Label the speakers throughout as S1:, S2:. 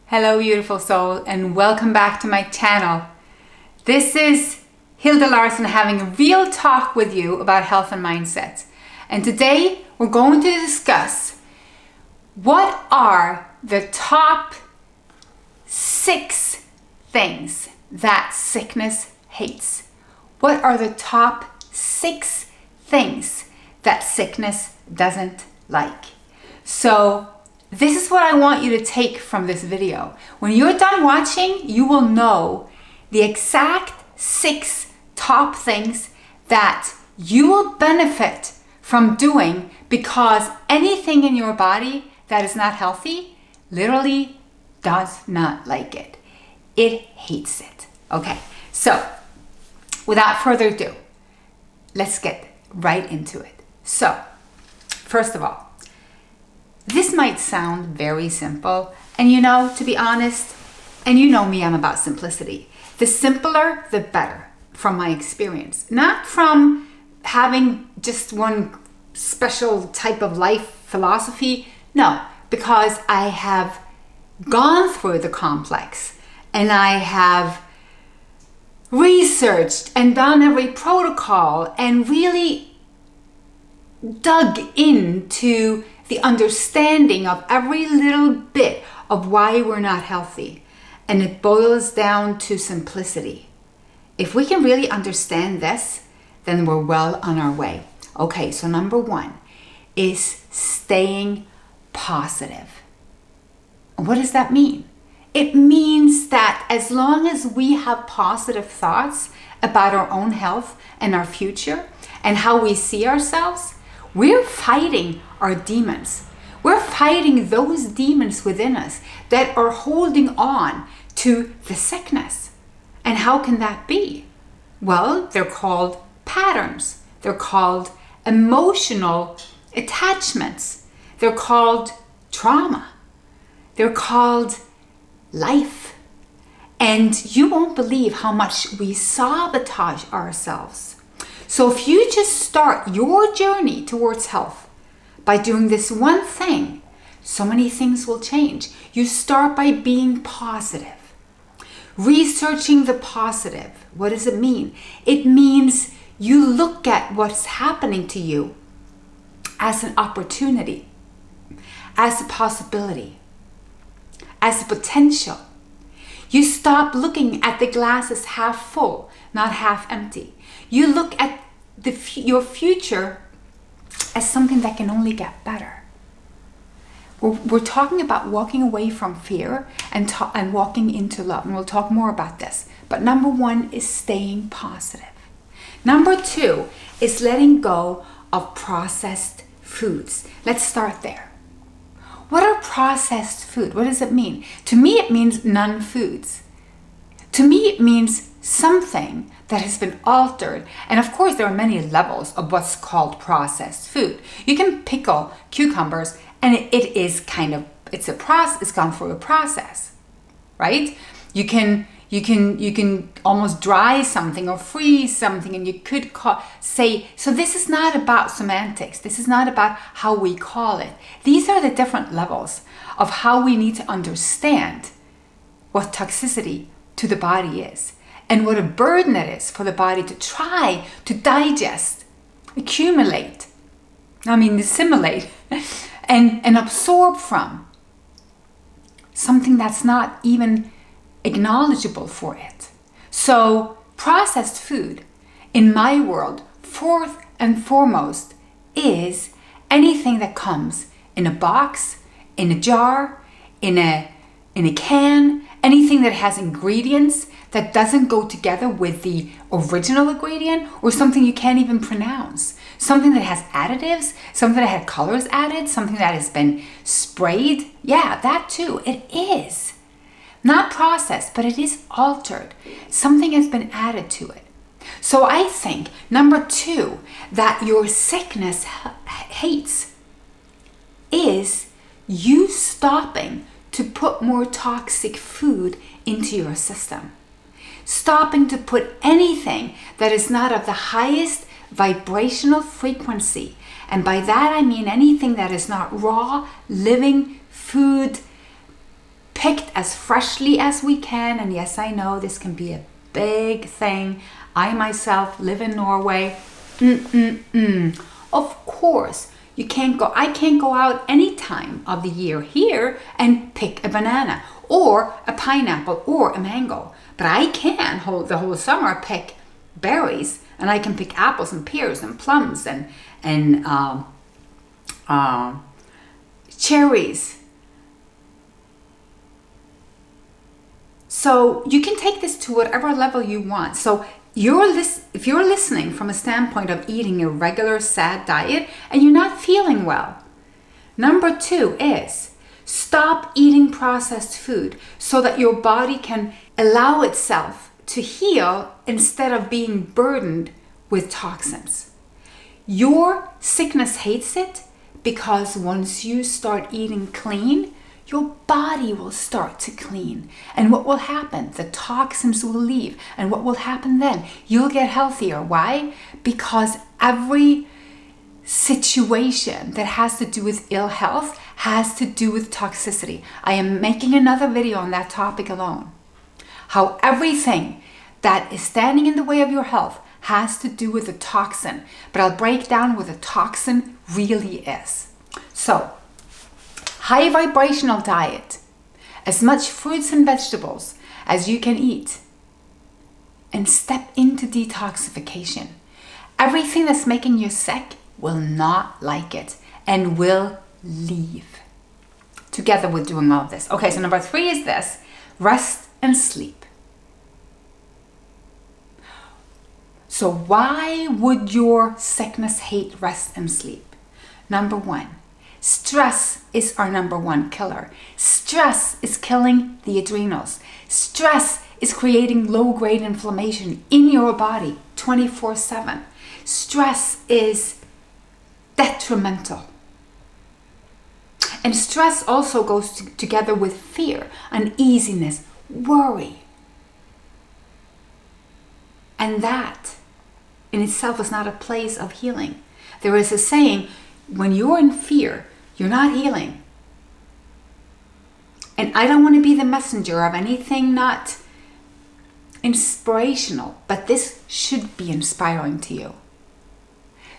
S1: Hello beautiful soul, and welcome back to my channel. This is Hilde Larsen having a real talk with you about health and mindset. And today we're going to discuss what are the top 6 things that sickness hates. What are the top 6 things that sickness doesn't like? So this is what I want you to take from this video. When you're done watching, you will know the exact 6 top things that you will benefit from doing, because anything in your body that is not healthy literally does not like it. It hates it. Okay, so without further ado, let's get right into it. So, first of all, this might sound very simple, and to be honest, and you know me, I'm about simplicity. The simpler, the better, from my experience. Not from having just one special type of life philosophy, no, because I have gone through the complex, and I have researched and done every protocol, and really dug into the understanding of every little bit of why we're not healthy. And it boils down to simplicity. If we can really understand this, then we're well on our way. Okay, so number 1 is staying positive. What does that mean? It means that as long as we have positive thoughts about our own health and our future and how we see ourselves, we're fighting our demons. We're fighting those demons within us that are holding on to the sickness. And how can that be? Well, they're called patterns. They're called emotional attachments. They're called trauma. They're called life. And you won't believe how much we sabotage ourselves. So if you just start your journey towards health by doing this one thing, so many things will change. You start by being positive. Researching the positive. What does it mean? It means you look at what's happening to you as an opportunity, as a possibility, as a potential. You stop looking at the glass as half full, not half empty. You look at your future as something that can only get better. We're talking about walking away from fear and walking into love, and we'll talk more about this. But number 1 is staying positive. Number 2 is letting go of processed foods. Let's start there. What are processed food? What does it mean? To me, it means non-foods. To me, it means something that has been altered. And of course, there are many levels of what's called processed food. You can pickle cucumbers, and it is kind of, it's gone through a process, right? You can almost dry something or freeze something, and you could say, so this is not about semantics. This is not about how we call it. These are the different levels of how we need to understand what toxicity to the body is, and what a burden it is for the body to try to digest, assimilate, and absorb from something that's not even acknowledgeable for it. So processed food, in my world, fourth and foremost, is anything that comes in a box, in a jar, in a can, anything that has ingredients that doesn't go together with the original ingredient, or something you can't even pronounce. Something that has additives, something that had colors added, something that has been sprayed. Yeah, that too. It is not processed, but it is altered. Something has been added to it. So I think number 2 that your sickness hates is you stopping to put more toxic food into your system. Stopping to put anything that is not of the highest vibrational frequency. And by that I mean anything that is not raw, living food picked as freshly as we can. And yes, I know this can be a big thing. I myself live in Norway. Of course, I can't go out any time of the year here and pick a banana or a pineapple or a mango. But I can the whole summer pick berries, and I can pick apples and pears and plums and cherries. So you can take this to whatever level you want. So if you're listening from a standpoint of eating a regular sad diet and you're not feeling well, number 2 is stop eating processed food so that your body can allow itself to heal instead of being burdened with toxins. Your sickness hates it because once you start eating clean, your body will start to clean. And what will happen? The toxins will leave. And what will happen then? You'll get healthier. Why? Because every situation that has to do with ill health has to do with toxicity. I am making another video on that topic alone. How everything that is standing in the way of your health has to do with a toxin. But I'll break down what a toxin really is. So, high vibrational diet, as much fruits and vegetables as you can eat, and step into detoxification. Everything that's making you sick will not like it and will leave. Together with doing all of this. Okay, so number 3 is this: rest and sleep. So why would your sickness hate rest and sleep? Number 1, stress is our number 1 killer. Stress is killing the adrenals. Stress is creating low-grade inflammation in your body 24/7. Stress is detrimental. And stress also goes together with fear, uneasiness, worry. And that in itself is not a place of healing. There is a saying, when you're in fear, you're not healing. And I don't want to be the messenger of anything not inspirational, but this should be inspiring to you.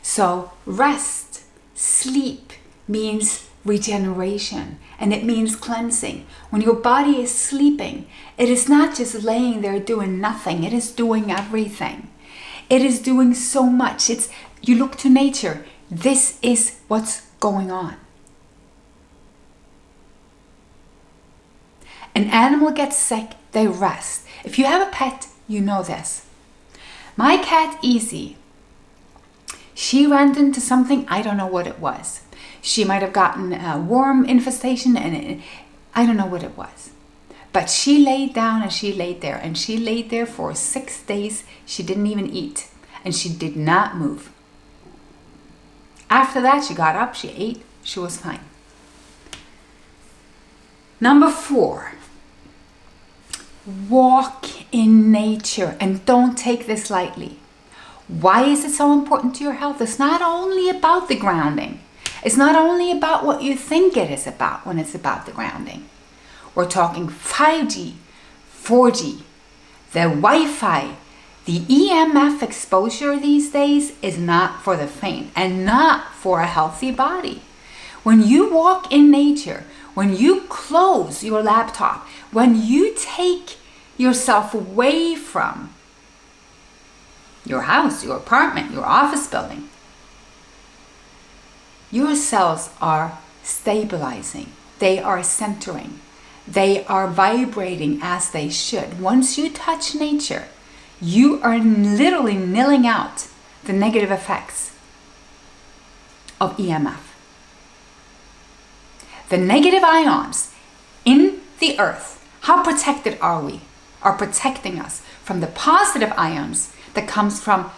S1: So rest, sleep means regeneration, and it means cleansing. When your body is sleeping, it is not just laying there doing nothing. It is doing everything. It is doing so much. You look to nature. This is what's going on. An animal gets sick, they rest. If you have a pet, you know this. My cat, Easy, she ran into something, I don't know what it was. She might have gotten a worm infestation, and I don't know what it was. But she laid down and she laid there. And she laid there for 6 days. She didn't even eat. And she did not move. After that, she got up, she ate, she was fine. Number 4, walk in nature, and don't take this lightly. Why is it so important to your health? It's not only about the grounding. It's not only about what you think it is about when it's about the grounding. We're talking 5G, 4G, the Wi-Fi, the EMF exposure these days is not for the faint and not for a healthy body. When you walk in nature, when you close your laptop, when you take yourself away from your house, your apartment, your office building, your cells are stabilizing. They are centering. They are vibrating as they should. Once you touch nature, you are literally nilling out the negative effects of EMF. The negative ions in the earth, how protected are we? Are protecting us from the positive ions that comes from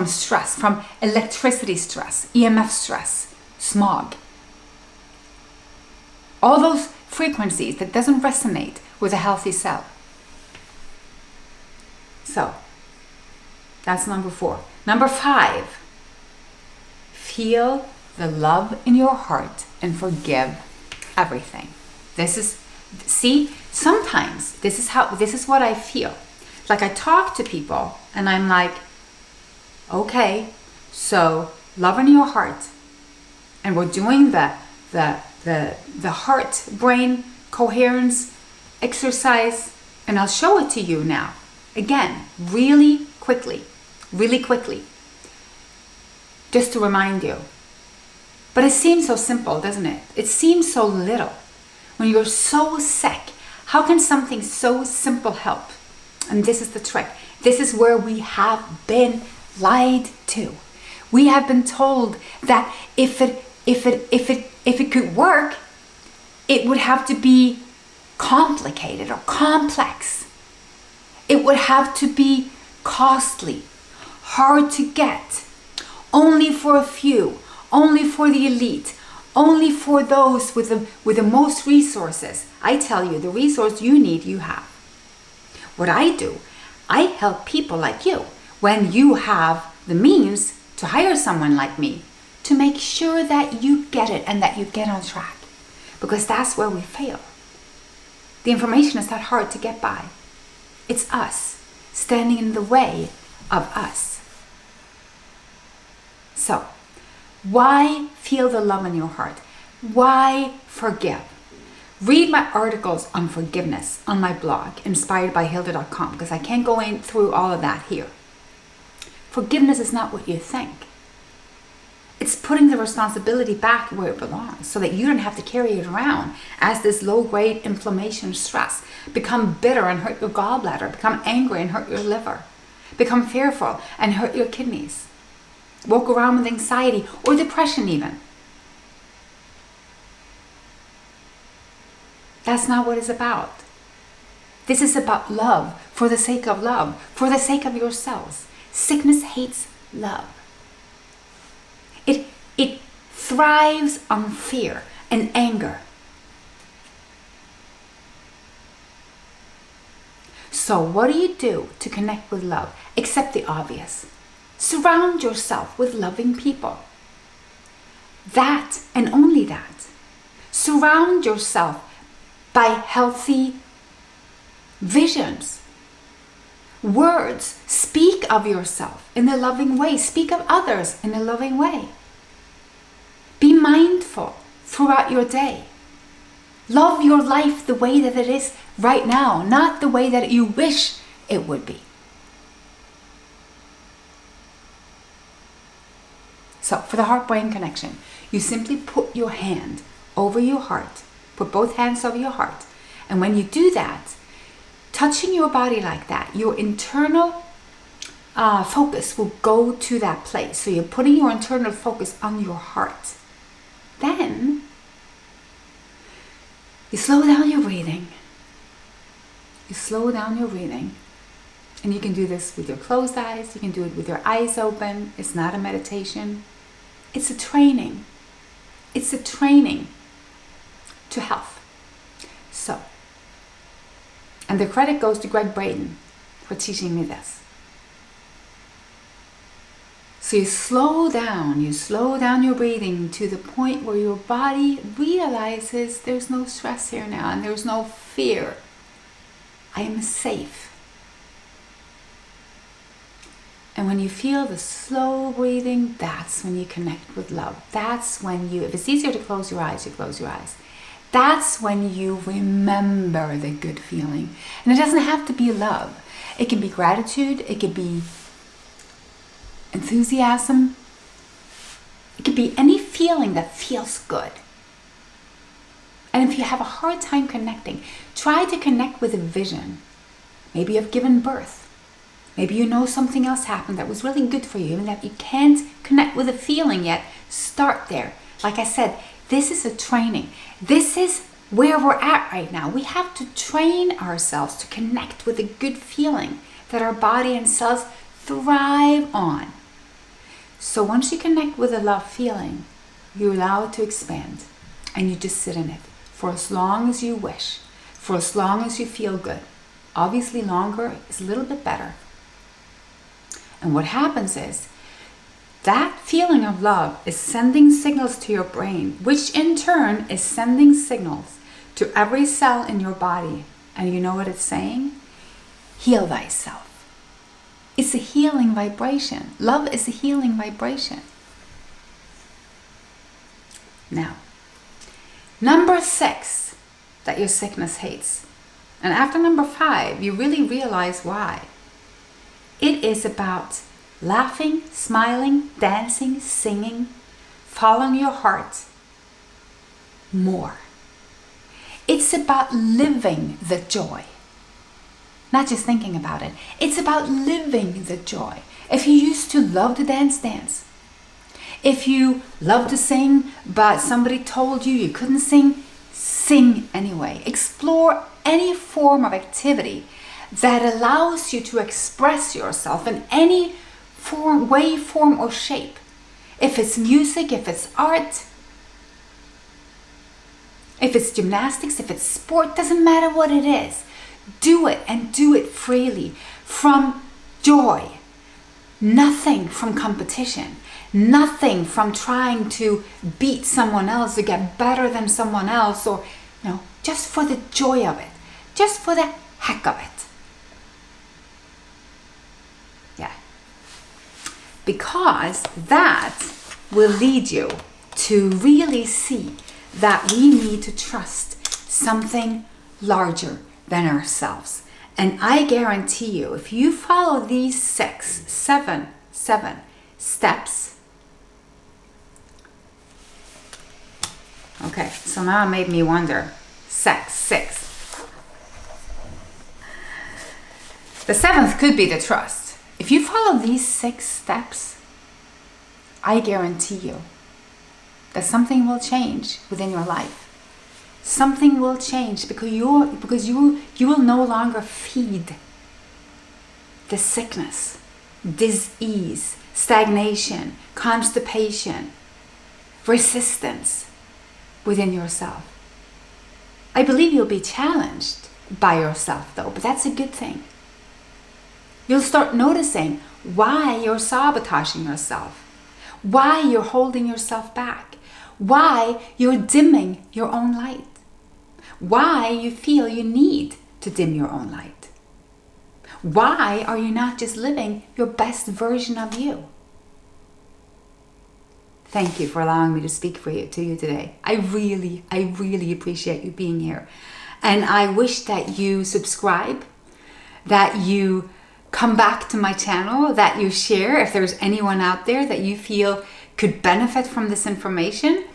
S1: stress, from electricity stress, EMF stress, smog. All those frequencies that doesn't resonate with a healthy cell. So, that's number 4. Number 5, feel the love in your heart and forgive everything. This is See, sometimes this is what I feel. Like I talk to people and I'm like, okay, so love in your heart. And we're doing the heart brain coherence exercise, and I'll show it to you now. Again, really quickly, just to remind you. But it seems so simple, doesn't it? It seems so little. When you're so sick, how can something so simple help? And this is the trick. This is where we have been lied to. We have been told that if it could work, it would have to be complicated or complex. It would have to be costly, hard to get, only for a few, only for the elite, only for those with the most resources. I tell you, the resource you need, you have. What I do, I help people like you, when you have the means to hire someone like me, to make sure that you get it and that you get on track. Because that's where we fail. The information is not hard to get by. It's us standing in the way of us. So, why feel the love in your heart? Why forgive? Read my articles on forgiveness on my blog, InspiredByHilde.com, because I can't go through all of that here. Forgiveness is not what you think. It's putting the responsibility back where it belongs so that you don't have to carry it around as this low-grade inflammation stress. Become bitter and hurt your gallbladder. Become angry and hurt your liver. Become fearful and hurt your kidneys. Walk around with anxiety or depression even. That's not what it's about. This is about love, for the sake of love, for the sake of yourselves. Sickness hates love. It thrives on fear and anger. So what do you do to connect with love? Except the obvious. Surround yourself with loving people. That and only that. Surround yourself by healthy visions. Words. Speak of yourself in a loving way. Speak of others in a loving way. Be mindful throughout your day. Love your life the way that it is right now, not the way that you wish it would be. So for the heart-brain connection, you simply put your hand over your heart. Put both hands over your heart. And when you do that, touching your body like that, your internal focus will go to that place. So you're putting your internal focus on your heart. Then you slow down your breathing. You slow down your breathing. And you can do this with your closed eyes. You can do it with your eyes open. It's not a meditation. It's a training. It's a training to health. So, and the credit goes to Greg Braden for teaching me this. So you slow down your breathing to the point where your body realizes there's no stress here now and there's no fear. I am safe. And when you feel the slow breathing, that's when you connect with love. That's when you, if it's easier to close your eyes, you close your eyes. That's when you remember the good feeling. And it doesn't have to be love. It can be gratitude. It could be enthusiasm. It could be any feeling that feels good. And if you have a hard time connecting, try to connect with a vision. Maybe you've given birth. Maybe you know something else happened that was really good for you and that you can't connect with a feeling yet. Start there. Like I said, this is a training. This is where we're at right now. We have to train ourselves to connect with a good feeling that our body and cells thrive on. So once you connect with a love feeling, you allow it to expand and you just sit in it for as long as you wish, for as long as you feel good. Obviously longer is a little bit better. And what happens is that feeling of love is sending signals to your brain, which in turn is sending signals to every cell in your body. And you know what it's saying? Heal thyself. It's a healing vibration. Love is a healing vibration. Now, number 6 that your sickness hates. And after number 5, you really realize why. It is about laughing, smiling, dancing, singing, following your heart more. It's about living the joy. Not just thinking about it. It's about living the joy. If you used to love to dance. If you love to sing, but somebody told you couldn't sing, sing anyway. Explore any form of activity that allows you to express yourself in any form, way, form, or shape. If it's music, if it's art, if it's gymnastics, if it's sport, doesn't matter what it is. Do it, and do it freely from joy. Nothing from competition. Nothing from trying to beat someone else or get better than someone else, or just for the joy of it. Just for the heck of it. Yeah. Because that will lead you to really see that we need to trust something larger than ourselves. And I guarantee you, if you follow these seven steps. Okay, so now it made me wonder. 6. The 7th could be the trust. If you follow these 6 steps, I guarantee you that something will change within your life. Something will change because you will no longer feed the sickness, disease, stagnation, constipation, resistance within yourself. I believe you'll be challenged by yourself though, but that's a good thing. You'll start noticing why you're sabotaging yourself, why you're holding yourself back, why you're dimming your own light, why you feel you need to dim your own light. Why are you not just living your best version of you? Thank you for allowing me to speak to you today. I really appreciate you being here. And I wish that you subscribe, that you come back to my channel, that you share if there's anyone out there that you feel could benefit from this information.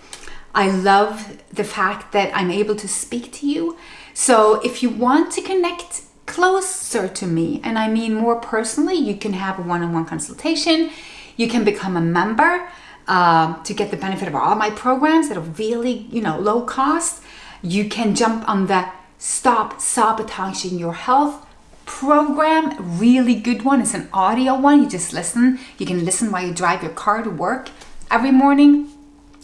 S1: I love the fact that I'm able to speak to you. So if you want to connect closer to me, and I mean more personally, you can have a one-on-one consultation. You can become a member to get the benefit of all my programs that are really, low cost. You can jump on the Stop Sabotaging Your Health program, really good one. It's an audio one. You just listen. You can listen while you drive your car to work every morning.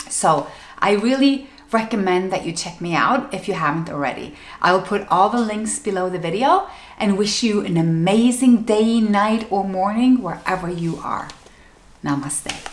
S1: So I really recommend that you check me out if you haven't already. I will put all the links below the video and wish you an amazing day, night, or morning wherever you are. Namaste.